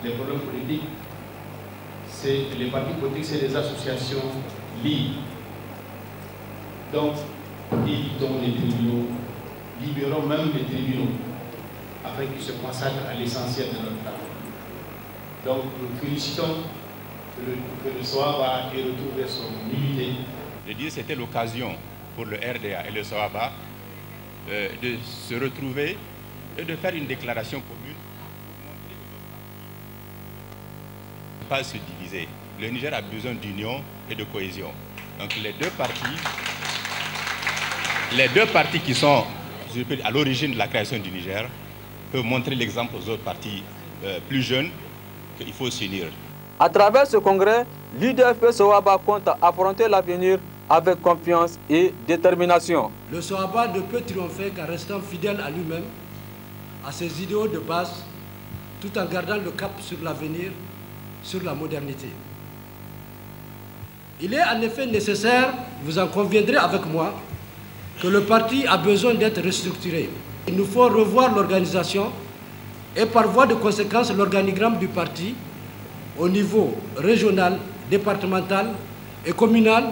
les problèmes politiques, les partis politiques, c'est des associations libres. Donc, évitons les tribunaux, libérons même les tribunaux, afin qu'ils se consacrent à l'essentiel de notre travail. Donc, nous félicitons que le SOABA ait retrouvé son unité. Je dis que c'était l'occasion pour le RDA et le SOABA de se retrouver et de faire une déclaration commune pour montrer aux autres partis ne pas se diviser. Le Niger a besoin d'union et de cohésion. Donc les deux partis qui sont à l'origine de la création du Niger peuvent montrer l'exemple aux autres partis plus jeunes qu'il faut s'unir. À travers ce congrès, l'UDFP SOABA compte affronter l'avenir avec confiance et détermination. Le SOABA ne peut triompher qu'en restant fidèle à lui-même, à ses idéaux de base, tout en gardant le cap sur l'avenir, sur la modernité. Il est en effet nécessaire, vous en conviendrez avec moi, que le parti a besoin d'être restructuré. Il nous faut revoir l'organisation et par voie de conséquence l'organigramme du parti au niveau régional, départemental et communal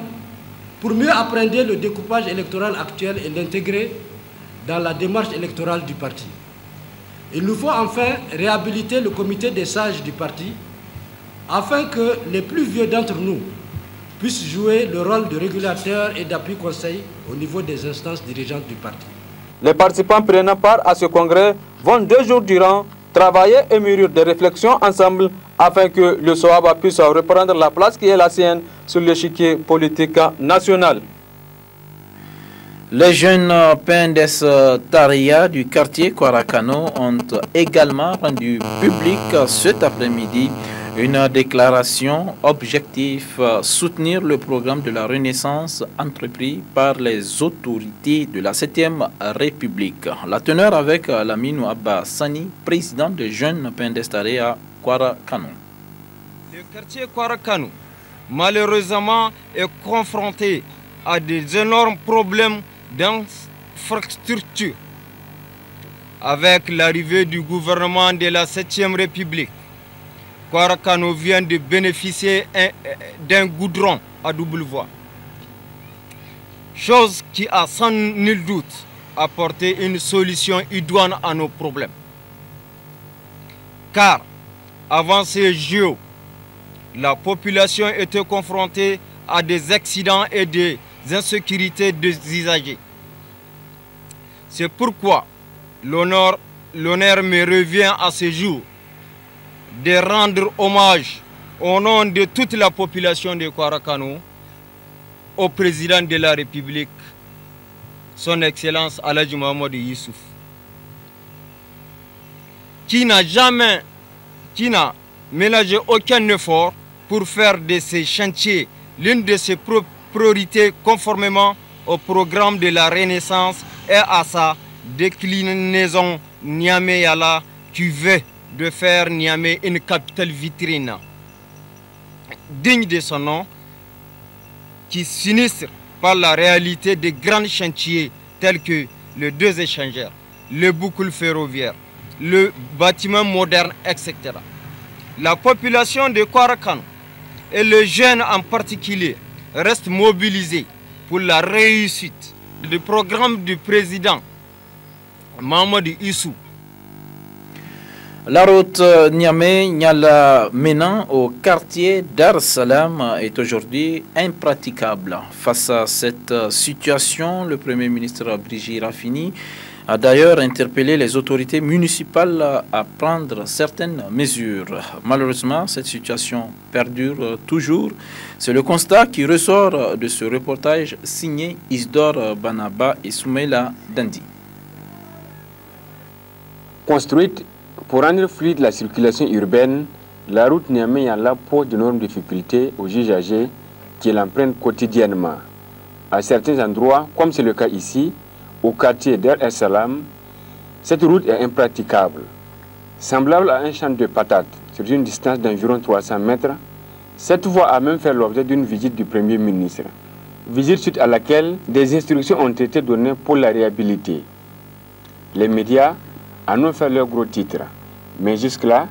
pour mieux appréhender le découpage électoral actuel et l'intégrer dans la démarche électorale du parti. Il nous faut enfin réhabiliter le comité des sages du parti afin que les plus vieux d'entre nous puissent jouer le rôle de régulateur et d'appui conseil au niveau des instances dirigeantes du parti. Les participants prenant part à ce congrès vont 2 jours durant travailler et mûrir des réflexions ensemble afin que le SOABA puisse reprendre la place qui est la sienne sur l'échiquier politique national. Les jeunes PNDS Taria du quartier Kwarakano ont également rendu public cet après-midi une déclaration objectif soutenir le programme de la Renaissance entrepris par les autorités de la 7e République. La teneur avec Laminou Abba Sani, président des jeunes PNDS Taria Kwarakano. Le quartier Kwarakano, malheureusement, est confronté à des énormes problèmes d'infrastructure. Avec l'arrivée du gouvernement de la 7e République, Kwarakano vient de bénéficier d'un goudron à double voie. Chose qui a sans nul doute apporté une solution idoine à nos problèmes. Car avant ces JO, la population était confrontée à des accidents et des insécurités des usagers. C'est pourquoi l'honneur me revient à ce jour de rendre hommage au nom de toute la population de Kwarakano au président de la République, son Excellence Aladji Mahamadou Youssouf, qui n'a ménagé aucun effort pour faire de ces chantiers l'une de ses priorités conformément au programme de la Renaissance et à sa déclinaison Niamey-Yala qui veut de faire Niamey une capitale vitrine digne de son nom, qui s'illustre par la réalité des grands chantiers tels que les 2 échangeurs, le boucle ferroviaire, le bâtiment moderne, etc. La population de Kwarakano et les jeunes en particulier restent mobilisés pour la réussite du programme du président Mahamadou Youssouf. La route Niamey-Niala menant au quartier Dar Salam est aujourd'hui impraticable. Face à cette situation, le Premier ministre Brigitte Raffini a d'ailleurs interpellé les autorités municipales à prendre certaines mesures. Malheureusement, cette situation perdure toujours. C'est le constat qui ressort de ce reportage signé Isidore Banaba et Soumaïla Dandi. Construite pour rendre fluide la circulation urbaine, la route Niamey-Yala pose d'énormes difficultés aux usagers qui l'empruntent quotidiennement. À certains endroits, comme c'est le cas ici, au quartier Dar es Salam, cette route est impraticable. Semblable à un champ de patates sur une distance d'environ 300 mètres, cette voie a même fait l'objet d'une visite du Premier ministre. Visite suite à laquelle des instructions ont été données pour la réhabiliter. Les médias en ont fait leur gros titre. Mais jusque-là,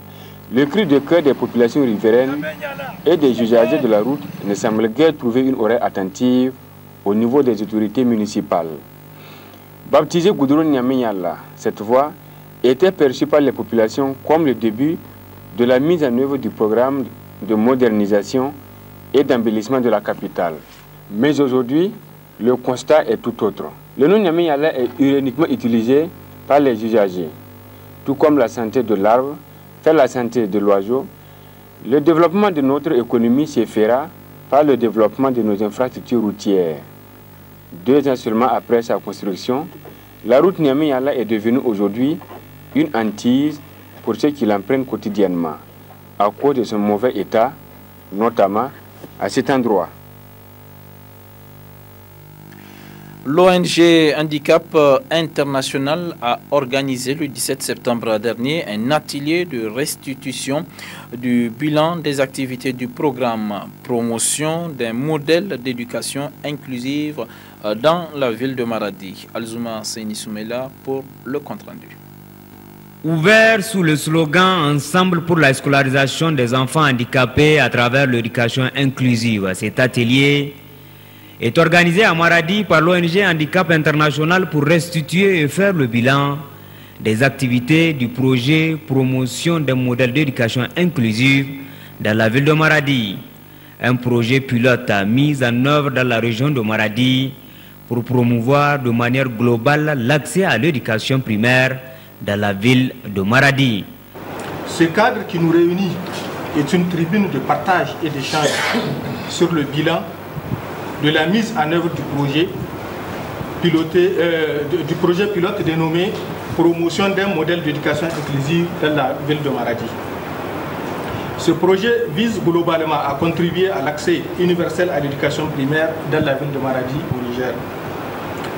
Le cri de cœur des populations riveraines et des usagers de la route ne semble guère trouver une oreille attentive au niveau des autorités municipales. Baptisé Goudron Niameyala, cette voie était perçue par les populations comme le début de la mise en œuvre du programme de modernisation et d'embellissement de la capitale. Mais aujourd'hui, le constat est tout autre. Le nom Niameyala est uniquement utilisé par les usagers, tout comme la santé de l'arbre, faire la santé de l'oiseau. Le développement de notre économie se fera par le développement de nos infrastructures routières. 2 ans seulement après sa construction, la route Niamey-Yala est devenue aujourd'hui une hantise pour ceux qui l'empruntent quotidiennement, à cause de son mauvais état, notamment à cet endroit. L'ONG Handicap International a organisé le 17 septembre dernier un atelier de restitution du bilan des activités du programme promotion d'un modèle d'éducation inclusive dans la ville de Maradi. Alzouma Seyni Soumela pour le compte-rendu. Ouvert sous le slogan « Ensemble pour la scolarisation des enfants handicapés à travers l'éducation inclusive », cet atelier est organisé à Maradi par l'ONG Handicap International pour restituer et faire le bilan des activités du projet promotion d'un modèle d'éducation inclusive dans la ville de Maradi. Un projet pilote mis en œuvre dans la région de Maradi pour promouvoir de manière globale l'accès à l'éducation primaire dans la ville de Maradi. Ce cadre qui nous réunit est une tribune de partage et d'échange sur le bilan de la mise en œuvre du projet pilote dénommé Promotion d'un modèle d'éducation inclusive dans la ville de Maradi. Ce projet vise globalement à contribuer à l'accès universel à l'éducation primaire dans la ville de Maradi au Niger.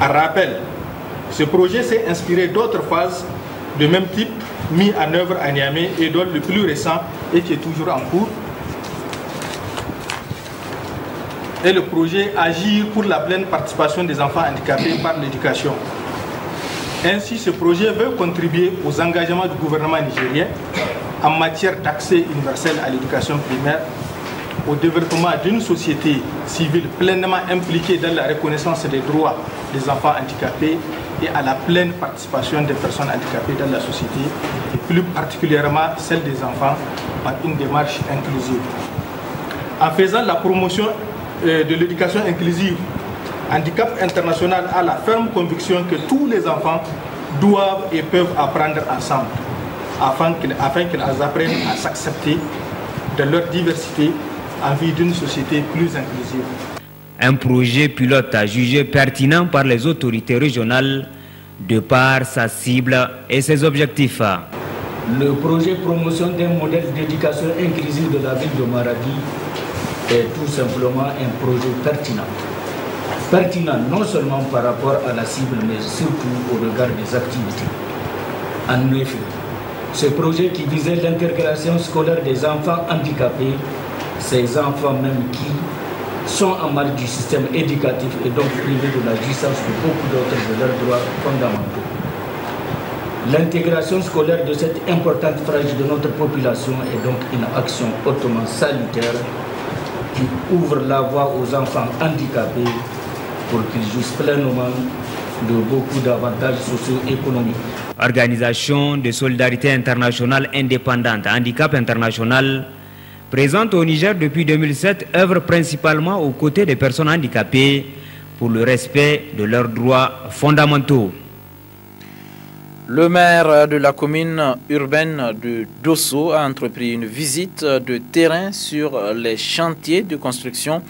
En rappel, ce projet s'est inspiré d'autres phases de même type mis en œuvre à Niamey et dont le plus récent et qui est toujours en cours est le projet Agir pour la pleine participation des enfants handicapés par l'éducation. Ainsi, ce projet veut contribuer aux engagements du gouvernement nigérien en matière d'accès universel à l'éducation primaire, au développement d'une société civile pleinement impliquée dans la reconnaissance des droits des enfants handicapés et à la pleine participation des personnes handicapées dans la société, et plus particulièrement celle des enfants, par une démarche inclusive. En faisant la promotion de l'éducation inclusive, Handicap International a la ferme conviction que tous les enfants doivent et peuvent apprendre ensemble, afin qu'ils apprennent à s'accepter de leur diversité en vue d'une société plus inclusive. Un projet pilote jugé pertinent par les autorités régionales de par sa cible et ses objectifs. Le projet promotion d'un modèle d'éducation inclusive de la ville de Maradi est tout simplement un projet pertinent. Pertinent non seulement par rapport à la cible, mais surtout au regard des activités. En effet, ce projet qui visait l'intégration scolaire des enfants handicapés, ces enfants même qui sont en marge du système éducatif et donc privés de la jouissance de beaucoup d'autres de leurs droits fondamentaux. L'intégration scolaire de cette importante frange de notre population est donc une action hautement salutaire qui ouvre la voie aux enfants handicapés pour qu'ils jouissent pleinement de beaucoup d'avantages socio-économiques. Organisation de solidarité internationale indépendante, Handicap International, présente au Niger depuis 2007, œuvre principalement aux côtés des personnes handicapées pour le respect de leurs droits fondamentaux. Le maire de la commune urbaine de Dosso a entrepris une visite de terrain sur les chantiers de construction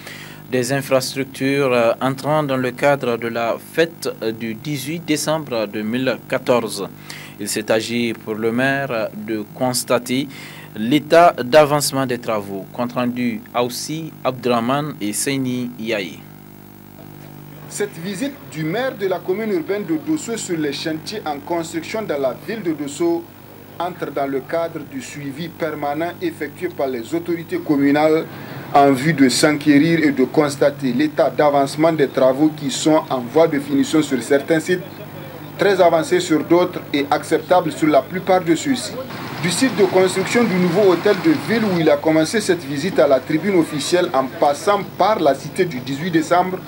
des infrastructures entrant dans le cadre de la fête du 18 décembre 2014. Il s'est agi pour le maire de constater l'état d'avancement des travaux. Compte rendu Aoussi Abdraman et Seyni Yaye. Cette visite du maire de la commune urbaine de Dosso sur les chantiers en construction dans la ville de Dosso entre dans le cadre du suivi permanent effectué par les autorités communales en vue de s'enquérir et de constater l'état d'avancement des travaux qui sont en voie de finition sur certains sites très avancé sur d'autres et acceptable sur la plupart de ceux-ci. Du site de construction du nouveau hôtel de ville où il a commencé cette visite à la tribune officielle en passant par la cité du 18 décembre,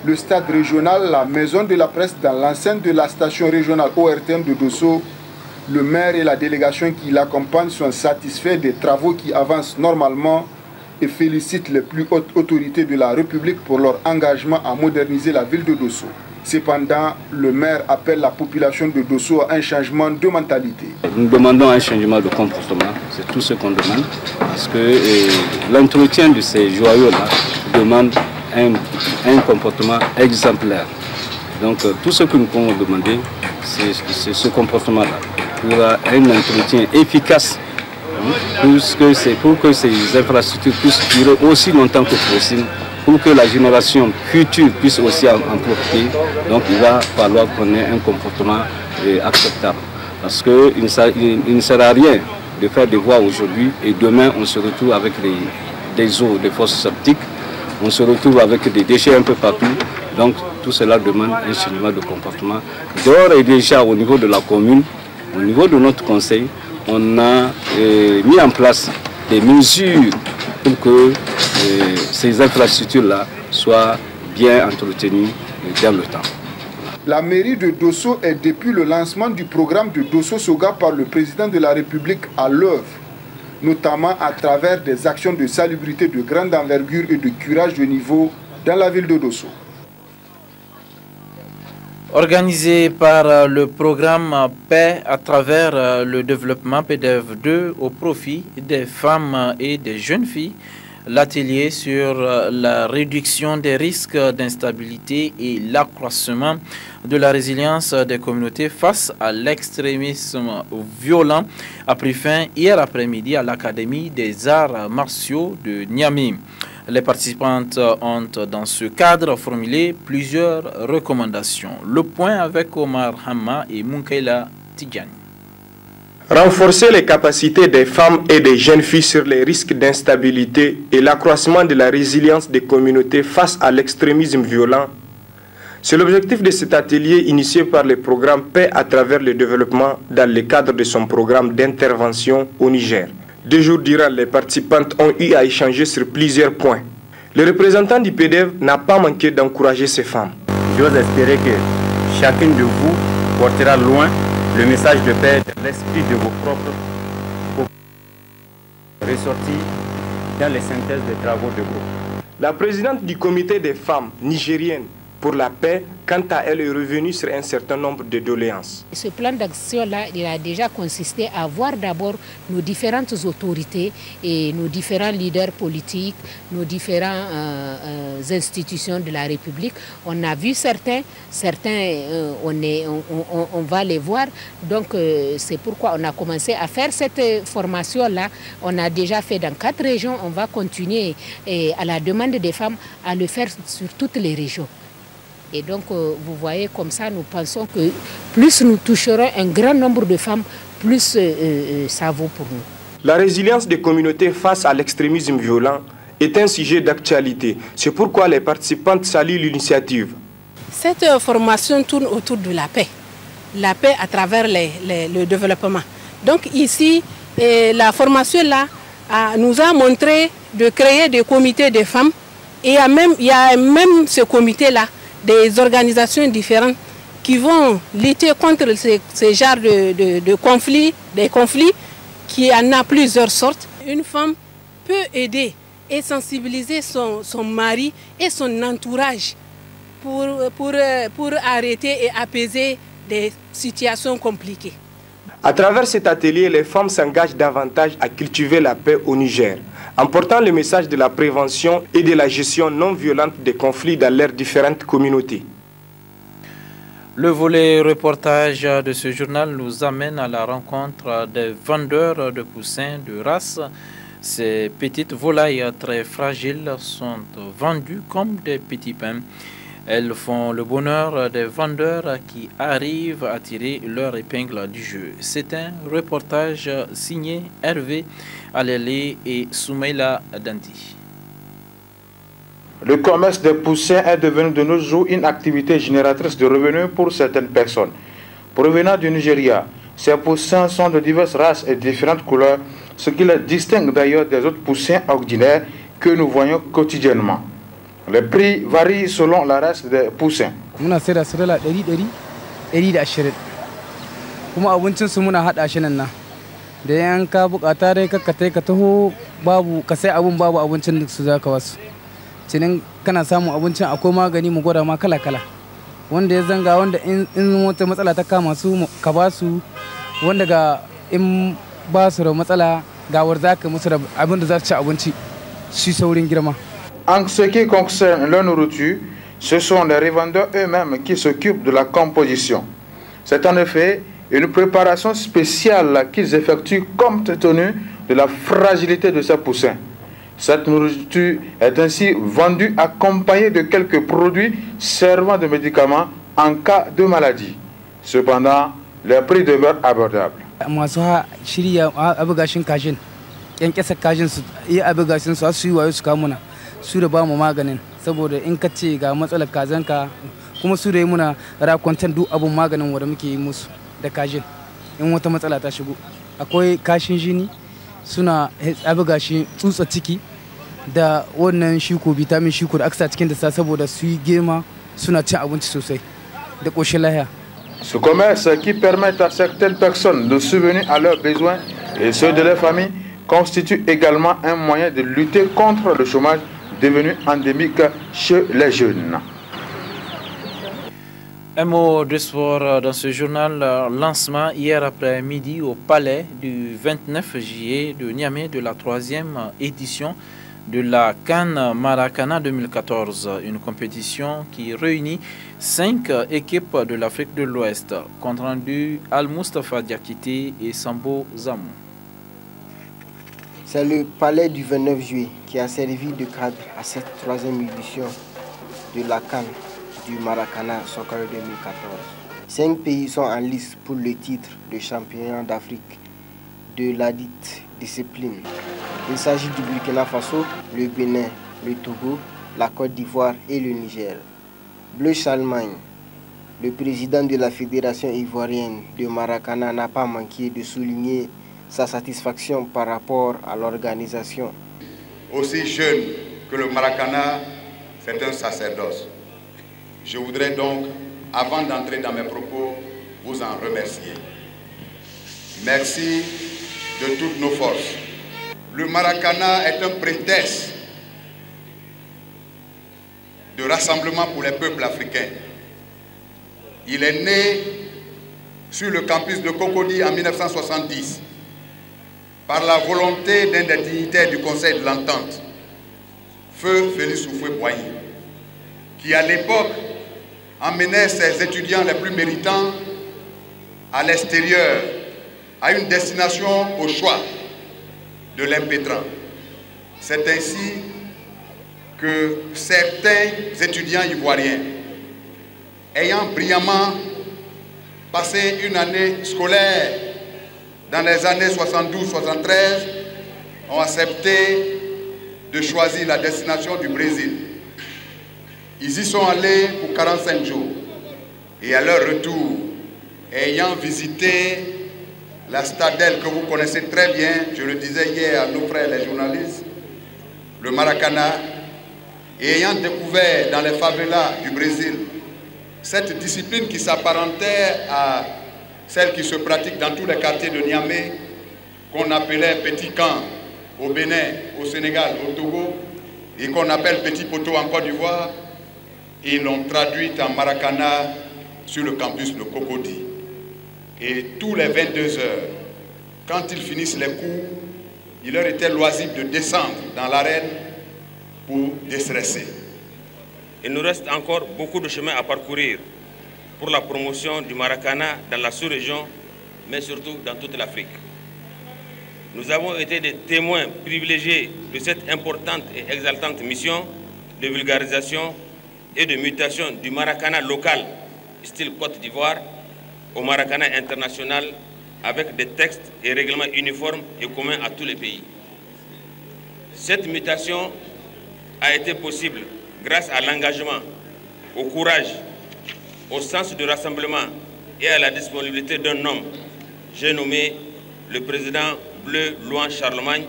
le stade régional, la maison de la presse dans l'enceinte de la station régionale ORTM de Dosso, le maire et la délégation qui l'accompagnent sont satisfaits des travaux qui avancent normalement et félicitent les plus hautes autorités de la République pour leur engagement à moderniser la ville de Dosso. Cependant, le maire appelle la population de Dosso à un changement de mentalité. Nous demandons un changement de comportement, c'est tout ce qu'on demande, parce que l'entretien de ces joyaux-là demande un comportement exemplaire. Donc tout ce que nous pouvons demander, c'est ce comportement-là, pour un entretien efficace, pour que ces infrastructures puissent durer aussi longtemps que possible, pour que la génération future puisse aussi en profiter. Donc il va falloir qu'on ait un comportement acceptable. Parce qu'il ne sert à rien de faire des voies aujourd'hui et demain on se retrouve avec des eaux, des fosses septiques, on se retrouve avec des déchets un peu partout. Donc tout cela demande un changement de comportement. D'ores et déjà au niveau de la commune, au niveau de notre conseil, on a mis en place des mesures pour que ces infrastructures-là soient bien entretenues dans le temps. La mairie de Dosso est depuis le lancement du programme de Dosso Soga par le président de la République à l'œuvre, notamment à travers des actions de salubrité de grande envergure et de curage de niveau dans la ville de Dosso. Organisé par le programme Paix à travers le développement PDF 2 au profit des femmes et des jeunes filles, l'atelier sur la réduction des risques d'instabilité et l'accroissement de la résilience des communautés face à l'extrémisme violent a pris fin hier après-midi à l'Académie des arts martiaux de Niamey. Les participantes ont dans ce cadre formulé plusieurs recommandations. Le point avec Omar Hamma et Munkaila Tidjani. Renforcer les capacités des femmes et des jeunes filles sur les risques d'instabilité et l'accroissement de la résilience des communautés face à l'extrémisme violent. C'est l'objectif de cet atelier initié par le programme Paix à travers le développement dans le cadre de son programme d'intervention au Niger. 2 jours durant, les participantes ont eu à échanger sur plusieurs points. Le représentant du PDF n'a pas manqué d'encourager ces femmes. J'ose espérer que chacune de vous portera loin le message de paix de l'esprit de vos propres ressortis dans les synthèses des travaux de groupe. La présidente du comité des femmes nigériennes pour la paix, quant à elle, est revenue sur un certain nombre de doléances. Ce plan d'action-là, il a déjà consisté à voir d'abord nos différentes autorités et nos différents leaders politiques, nos différentes institutions de la République. On a vu certains on va les voir. Donc c'est pourquoi on a commencé à faire cette formation-là. On a déjà fait dans 4 régions. On va continuer à la demande des femmes à le faire sur toutes les régions. Et donc, vous voyez, comme ça, nous pensons que plus nous toucherons un grand nombre de femmes, plus ça vaut pour nous. La résilience des communautés face à l'extrémisme violent est un sujet d'actualité. C'est pourquoi les participantes saluent l'initiative. Cette formation tourne autour de la paix à travers le développement. Donc ici, la formation-là nous a montré de créer des comités de femmes. Et il y a même ce comité-là, des organisations différentes qui vont lutter contre ces genres de conflits, des conflits qui en a plusieurs sortes. Une femme peut aider et sensibiliser son mari et son entourage pour arrêter et apaiser des situations compliquées. À travers cet atelier, les femmes s'engagent davantage à cultiver la paix au Niger, en portant le message de la prévention et de la gestion non violente des conflits dans leurs différentes communautés. Le volet reportage de ce journal nous amène à la rencontre des vendeurs de poussins de race. Ces petites volailles très fragiles sont vendues comme des petits pains. Elles font le bonheur des vendeurs qui arrivent à tirer leur épingle du jeu. C'est un reportage signé Hervé Alélé et Soumaïla Danti. Le commerce des poussins est devenu de nos jours une activité génératrice de revenus pour certaines personnes. provenant du Nigeria. Ces poussins sont de diverses races et différentes couleurs, ce qui les distingue d'ailleurs des autres poussins ordinaires que nous voyons quotidiennement. Les prix varient selon la race des poussins. Muna sai da su dala 100-120 kuma abincinsu muna haɗa shi nan da yan ka bukata dai ka taho babu ka sai abun babu abincin da su zaka wasu cinin kana samun abincin akwai magani mu gwada ma kala-kala wanda ya zanga wanda in wata matsala ta kama su ka ba su wanda ga in ba su da matsala gawar zaka musu da abin da za su ci abinci shi saurin girma. En ce qui concerne la nourriture, ce sont les revendeurs eux-mêmes qui s'occupent de la composition. C'est en effet une préparation spéciale qu'ils effectuent compte tenu de la fragilité de ces poussins. Cette nourriture est ainsi vendue accompagnée de quelques produits servant de médicaments en cas de maladie. Cependant, les prix demeurent abordables. Su da ba mu maganin saboda in ka ce ga matsalar kazanka kuma su da yi muna rakwantar duk abin maganin wanda muke yi musu da kajin in wata matsala ta shigo akwai kashin jini suna abuga shi tsutsa ciki da wannan shiko vitamin shiko da aka sa cikin da sa saboda su yi girma suna cin abinci sosai da ƙoshin lahiya. Ce commerce qui permet à certaines personnes de subvenir à leurs besoins et ceux de leur famille constitue également un moyen de lutter contre le chômage devenu endémique chez les jeunes. Un mot de sport dans ce journal. Lancement hier après-midi au palais du 29 juillet de Niamey de la 3e édition de la CAN Maracana 2014, une compétition qui réunit 5 équipes de l'Afrique de l'Ouest. Compte rendu Al-Mustafa Diakité et Sambo Zamou. C'est le palais du 29 juillet qui a servi de cadre à cette 3e édition de la CAN du Maracana Soccer 2014. 5 pays sont en lice pour le titre de champion d'Afrique de la dite discipline. Il s'agit du Burkina Faso, le Bénin, le Togo, la Côte d'Ivoire et le Niger. Bleu Charlemagne, le président de la Fédération ivoirienne de Maracana, n'a pas manqué de souligner sa satisfaction par rapport à l'organisation. Aussi jeune que le Maracana, c'est un sacerdoce. Je voudrais donc, avant d'entrer dans mes propos, vous en remercier. Merci de toutes nos forces. Le Maracana est un prétexte de rassemblement pour les peuples africains. Il est né sur le campus de Cocody en 1970 par la volonté d'un des dignitaires du Conseil de l'Entente, Feu Félix Houphouët-Boigny, qui à l'époque emmenait ses étudiants les plus méritants à l'extérieur, à une destination au choix de l'impétrant. C'est ainsi que certains étudiants ivoiriens, ayant brillamment passé une année scolaire dans les années 72-73, ont accepté de choisir la destination du Brésil. Ils y sont allés pour 45 jours et à leur retour, ayant visité la Stadelle que vous connaissez très bien, je le disais hier à nos frères les journalistes, le Maracana, et ayant découvert dans les favelas du Brésil cette discipline qui s'apparentait à celle qui se pratique dans tous les quartiers de Niamey, qu'on appelait petit camp au Bénin, au Sénégal, au Togo, et qu'on appelle petit poteau en Côte d'Ivoire, ils l'ont traduite en Maracana sur le campus de Cocody. Et tous les 22 heures, quand ils finissent les cours, il leur était loisible de descendre dans l'arène pour déstresser. Il nous reste encore beaucoup de chemin à parcourir pour la promotion du Maracana dans la sous-région, mais surtout dans toute l'Afrique. Nous avons été des témoins privilégiés de cette importante et exaltante mission de vulgarisation et de mutation du Maracana local, style Côte d'Ivoire, au Maracana international, avec des textes et règlements uniformes et communs à tous les pays. Cette mutation a été possible grâce à l'engagement, au courage, au sens du rassemblement et à la disponibilité d'un homme, j'ai nommé le président Bleu Louan Charlemagne,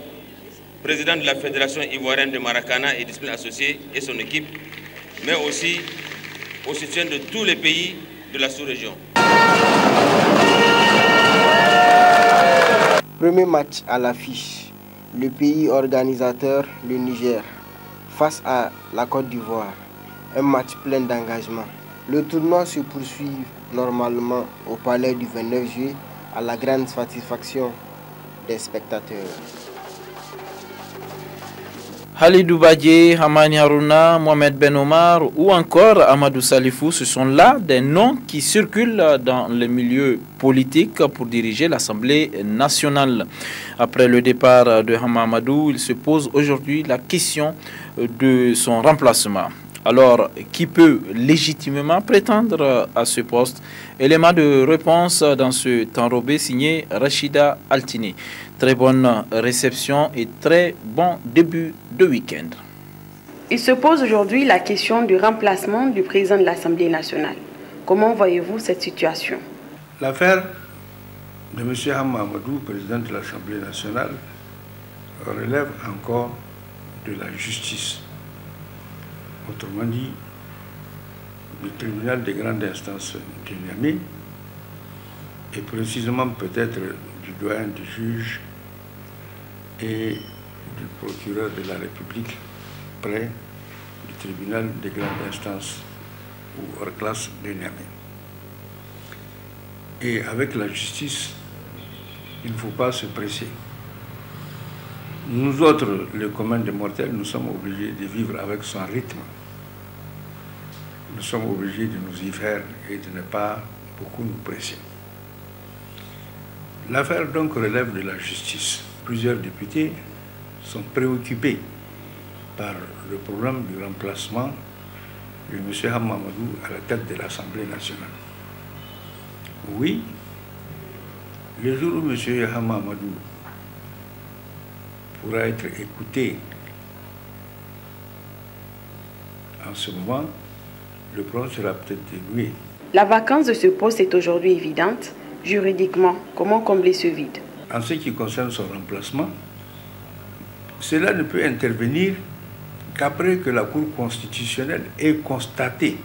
président de la Fédération ivoirienne de Maracana et Discipline Associée et son équipe, mais aussi au soutien de tous les pays de la sous-région. Premier match à l'affiche, le pays organisateur, le Niger, face à la Côte d'Ivoire. Un match plein d'engagement. Le tournoi se poursuit normalement au palais du 29 juillet à la grande satisfaction des spectateurs. Halidou Badje, Hamani Harouna, Mohamed Ben Omar ou encore Amadou Salifou, ce sont là des noms qui circulent dans les milieux politiques pour diriger l'Assemblée nationale. Après le départ de Hama Amadou, il se pose aujourd'hui la question de son remplacement. Alors, qui peut légitimement prétendre à ce poste? Élément de réponse dans ce temps robé signé Rachida Altini. Très bonne réception et très bon début de week-end. Il se pose aujourd'hui la question du remplacement du président de l'Assemblée nationale. Comment voyez-vous cette situation? L'affaire de M. Hama Amadou, président de l'Assemblée nationale, relève encore de la justice. Autrement dit, du tribunal de grande instance de Niamey et précisément peut-être du doyen du juge et du procureur de la République près du tribunal de grande instance ou hors classe de Niamey. Et avec la justice, il ne faut pas se presser. Nous autres, les communs des mortels, nous sommes obligés de vivre avec son rythme. Nous sommes obligés de nous y faire et de ne pas beaucoup nous presser. L'affaire donc relève de la justice. Plusieurs députés sont préoccupés par le problème du remplacement de M. Hama Amadou à la tête de l'Assemblée nationale. Oui, le jour où M. Hama Amadou pourra être écouté en ce moment, le problème sera peut-être dénoué. La vacance de ce poste est aujourd'hui évidente. Juridiquement, comment combler ce vide? En ce qui concerne son remplacement, cela ne peut intervenir qu'après que la Cour constitutionnelle ait constaté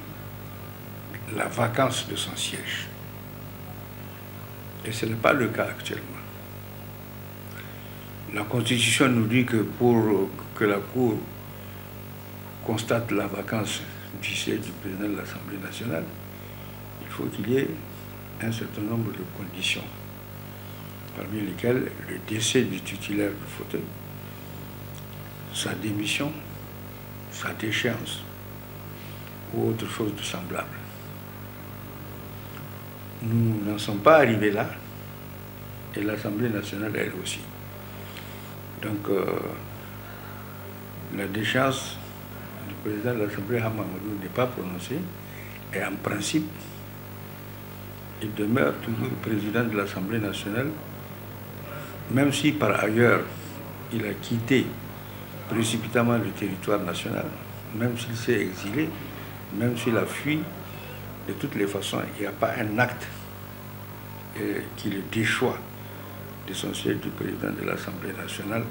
la vacance de son siège. Et ce n'est pas le cas actuellement. La Constitution nous dit que pour que la Cour constate la vacance du siège du président de l'Assemblée nationale, il faut qu'il y ait un certain nombre de conditions, parmi lesquelles le décès du titulaire du fauteuil, sa démission, sa déchéance ou autre chose de semblable. Nous n'en sommes pas arrivés là, et l'Assemblée nationale elle aussi. Donc, la déchéance du président de l'Assemblée, Hama Amadou, n'est pas prononcée, et en principe, il demeure toujours président de l'Assemblée nationale, même si par ailleurs il a quitté précipitamment le territoire national, même s'il s'est exilé, même s'il a fui, de toutes les façons, il n'y a pas un acte qui le déchoit de son siège du président de l'Assemblée nationale,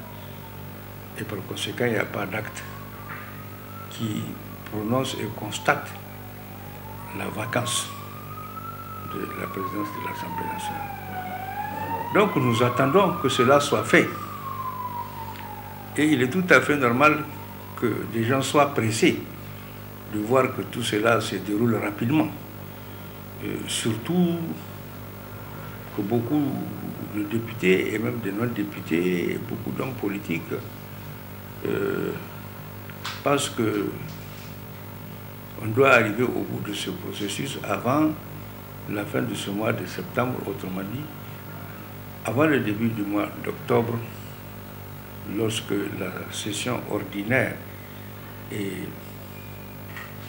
et par conséquent, il n'y a pas d'acte qui prononce et constate la vacance de la présidence de l'Assemblée nationale. Donc nous attendons que cela soit fait. Et il est tout à fait normal que des gens soient pressés de voir que tout cela se déroule rapidement. Surtout que beaucoup de députés et même de non-députés et beaucoup d'hommes politiques pensent que on doit arriver au bout de ce processus avant la fin de ce mois de septembre, autrement dit, avant le début du mois d'octobre, lorsque la session ordinaire et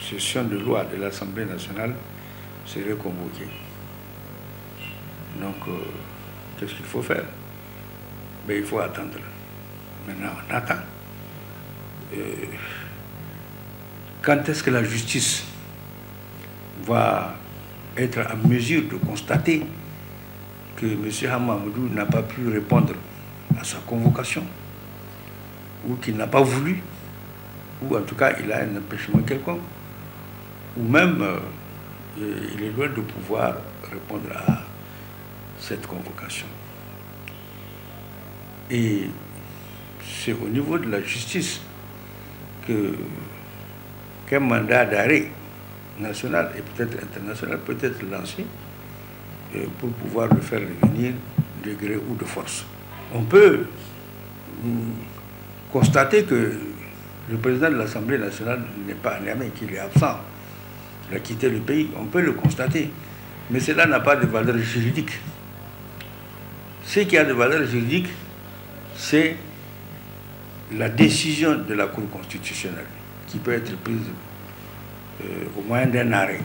session de loi de l'Assemblée nationale serait convoquée. Donc, qu'est-ce qu'il faut faire? Ben, il faut attendre. Maintenant, on attend. Quand est-ce que la justice va être en mesure de constater que M. Hamamadou n'a pas pu répondre à sa convocation, ou qu'il n'a pas voulu, ou en tout cas il a un empêchement quelconque, ou même il est loin de pouvoir répondre à cette convocation. Et c'est au niveau de la justice qu'un mandat d'arrêt national et peut-être international peut être lancé pour pouvoir le faire revenir de gré ou de force. On peut constater que le président de l'Assemblée nationale n'est pas à Niamey, qu'il est absent, il a quitté le pays, on peut le constater, mais cela n'a pas de valeur juridique. Ce qui a de valeur juridique, c'est la décision de la Cour constitutionnelle, qui peut être prise au moyen d'un arrêt.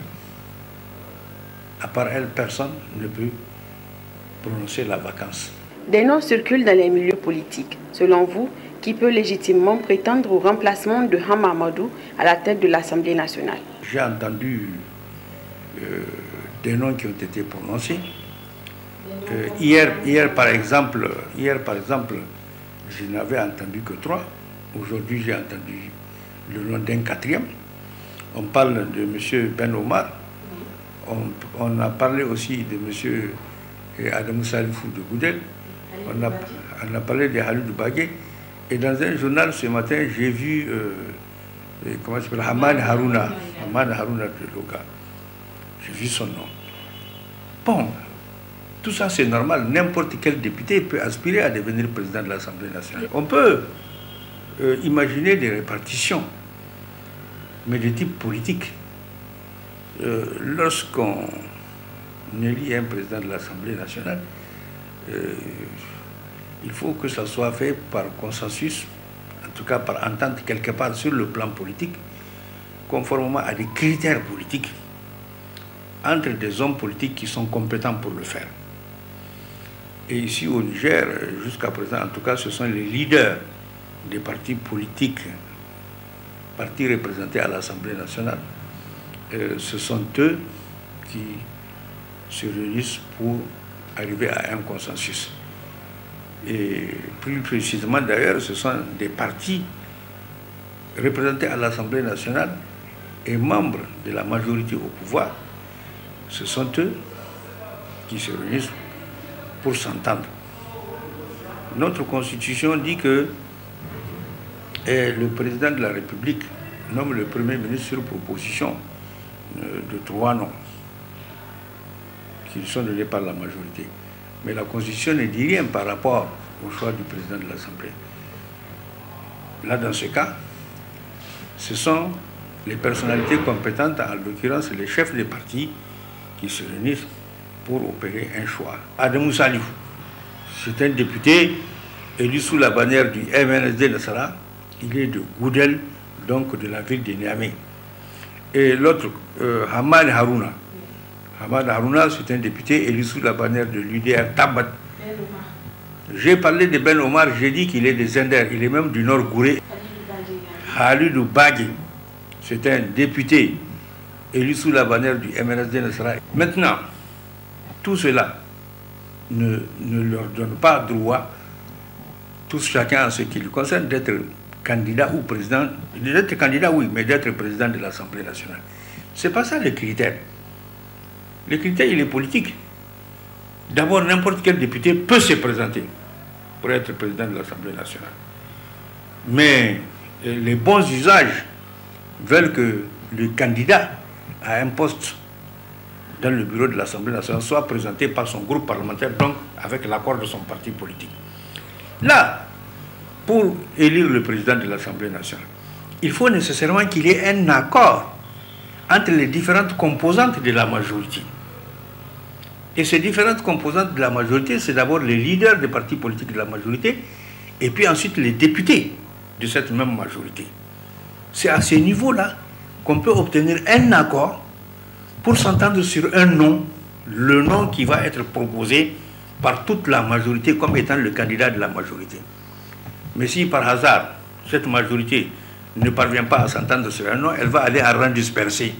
À part elle, personne ne peut prononcer la vacance. Des noms circulent dans les milieux politiques. Selon vous, qui peut légitimement prétendre au remplacement de Hamamadou à la tête de l'Assemblée nationale? J'ai entendu des noms qui ont été prononcés. Hier, par exemple, je n'avais entendu que 3. Aujourd'hui, j'ai entendu le nom d'un 4e. On parle de M. Ben Omar. On a parlé aussi de M. Adamou Salifou de Goudel. On a parlé de Halidou Bagué. Et dans un journal ce matin, j'ai vu Hamad Harouna de Loga. J'ai vu son nom. Bon, tout ça c'est normal. N'importe quel député peut aspirer à devenir président de l'Assemblée nationale. On peut imaginer des répartitions, mais de type politique. Lorsqu'on élit un président de l'Assemblée nationale, il faut que ça soit fait par consensus, en tout cas par entente quelque part sur le plan politique, conformément à des critères politiques, entre des hommes politiques qui sont compétents pour le faire. Et ici au Niger, jusqu'à présent, en tout cas, ce sont les leaders des partis politiques, partis représentés à l'Assemblée nationale. Ce sont eux qui se réunissent pour arriver à un consensus. Et plus précisément d'ailleurs, ce sont des partis représentés à l'Assemblée nationale et membres de la majorité au pouvoir. Ce sont eux qui se réunissent pour s'entendre. Notre constitution dit que le président de la République nomme le Premier ministre sur proposition de 3 noms qui sont donnés par la majorité. Mais la Constitution ne dit rien par rapport au choix du président de l'Assemblée. Là, dans ce cas, ce sont les personnalités compétentes, en l'occurrence les chefs des partis, qui se réunissent pour opérer un choix. Adamou Salifou, c'est un député élu sous la bannière du MNSD Nassara. Il est de Goudel, donc de la ville de Niamey. Et l'autre, Hamad Harouna. Hamad Harouna, c'est un député élu sous la bannière de l'UDR Tabat. J'ai parlé de Ben Omar, j'ai dit qu'il est des Zender, il est même du Nord Gouré. Halidou Bagué, c'est un député élu sous la bannière du MNSD Nassara. Maintenant, tout cela ne leur donne pas droit, tous chacun en ce qui le concerne, d'être candidat ou président, d'être candidat oui, mais d'être président de l'Assemblée nationale. C'est pas ça le critère. Le critère, il est politique. D'abord, n'importe quel député peut se présenter pour être président de l'Assemblée nationale. Mais les bons usages veulent que le candidat à un poste dans le bureau de l'Assemblée nationale soit présenté par son groupe parlementaire, donc avec l'accord de son parti politique. Là, pour élire le président de l'Assemblée nationale, il faut nécessairement qu'il y ait un accord entre les différentes composantes de la majorité. Et ces différentes composantes de la majorité, c'est d'abord les leaders des partis politiques de la majorité, et puis ensuite les députés de cette même majorité. C'est à ce niveau-là qu'on peut obtenir un accord pour s'entendre sur un nom, le nom qui va être proposé par toute la majorité comme étant le candidat de la majorité. Mais si par hasard, cette majorité ne parvient pas à s'entendre sur un nom, elle va aller à rang dispersé.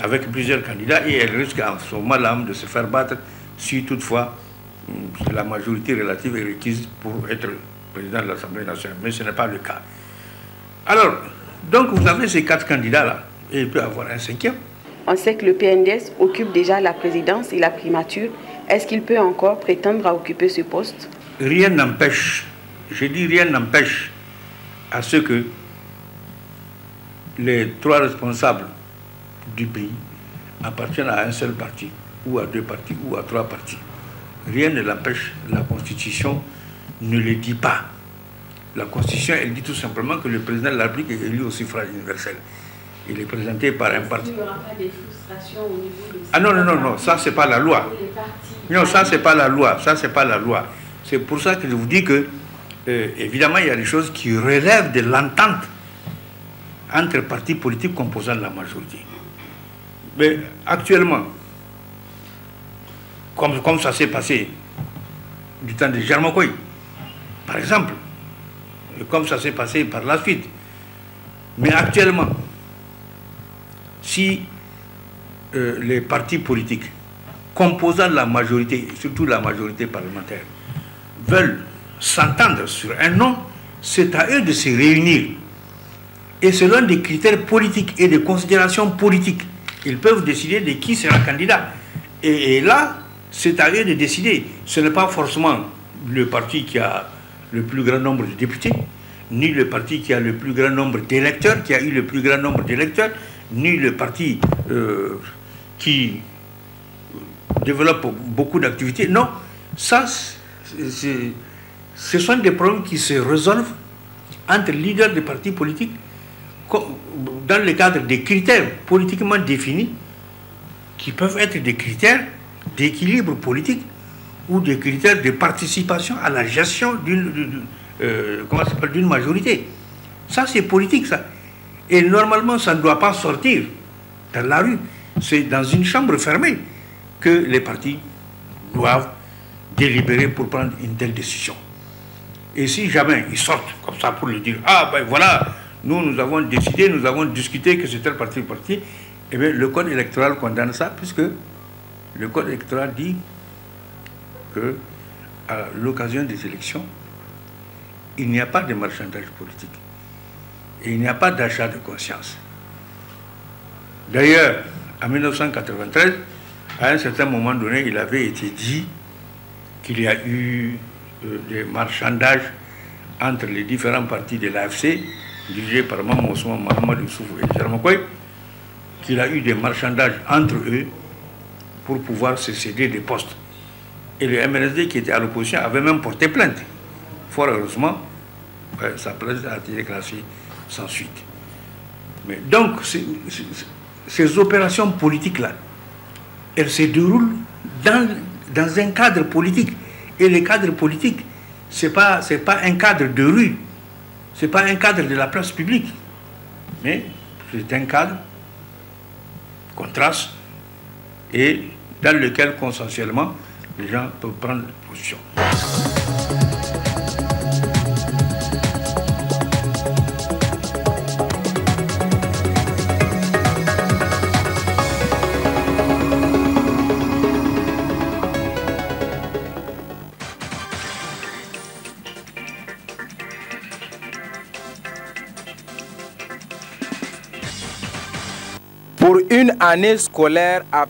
avec plusieurs candidats et elle risque en ce moment-là de se faire battre si toutefois la majorité relative est requise pour être président de l'Assemblée nationale. Mais ce n'est pas le cas. Alors, donc vous avez ces 4 candidats-là et il peut y avoir un 5e. On sait que le PNDS occupe déjà la présidence et la primature. Est-ce qu'il peut encore prétendre à occuper ce poste? Rien n'empêche, je dis rien n'empêche à ce que les 3 responsables du pays appartiennent à un seul parti, ou à 2 partis, ou à 3 partis. Rien ne l'empêche, la Constitution ne le dit pas. La Constitution, elle dit tout simplement que le président de la République est élu au suffrage universel. Il est présenté par un parti. Il n'y aura pas de frustration au niveau de... Ah non, non, non, non, ça c'est pas la loi. Non, ça c'est pas la loi, ça c'est pas la loi. C'est pour ça que je vous dis que, évidemment, il y a des choses qui relèvent de l'entente entre partis politiques composant la majorité. Mais actuellement, comme ça s'est passé du temps de Jarmakoy, par exemple, et comme ça s'est passé par la suite, mais actuellement, si les partis politiques composant la majorité, surtout la majorité parlementaire, veulent s'entendre sur un nom, c'est à eux de se réunir. Et selon des critères politiques et des considérations politiques, ils peuvent décider de qui sera candidat. Et là, c'est à eux de décider. Ce n'est pas forcément le parti qui a le plus grand nombre de députés, ni le parti qui a le plus grand nombre d'électeurs, qui a eu le plus grand nombre d'électeurs, ni le parti qui développe beaucoup d'activités. Non, ça, ce sont des problèmes qui se résolvent entre leaders des partis politiques dans le cadre des critères politiquement définis qui peuvent être des critères d'équilibre politique ou des critères de participation à la gestion d'une majorité. Ça, c'est politique, ça. Et normalement, ça ne doit pas sortir dans la rue. C'est dans une chambre fermée que les partis doivent délibérer pour prendre une telle décision. Et si jamais ils sortent comme ça pour le dire, ah ben voilà, nous avons décidé, nous avons discuté que c'est tel parti, eh bien le code électoral condamne ça, puisque le code électoral dit que à l'occasion des élections, il n'y a pas de marchandage politique. Et il n'y a pas d'achat de conscience. D'ailleurs, en 1993, à un certain moment donné, il avait été dit qu'il y a eu des marchandages entre les différents partis de l'AFC, dirigés par Mme Ousmane Mohamed Youssoufou et Jarmakoy, qu'il a eu des marchandages entre eux pour pouvoir se céder des postes. Et le MNSD qui était à l'opposition avait même porté plainte. Fort heureusement, sa plainte a été classée sans suite. Mais donc, ces opérations politiques-là, elles se déroulent dans un cadre politique. Et le cadre politique, ce n'est pas un cadre de rue, ce n'est pas un cadre de la place publique, mais c'est un cadre qu'on trace et dans lequel consensuellement les gens peuvent prendre position. Pour une année scolaire à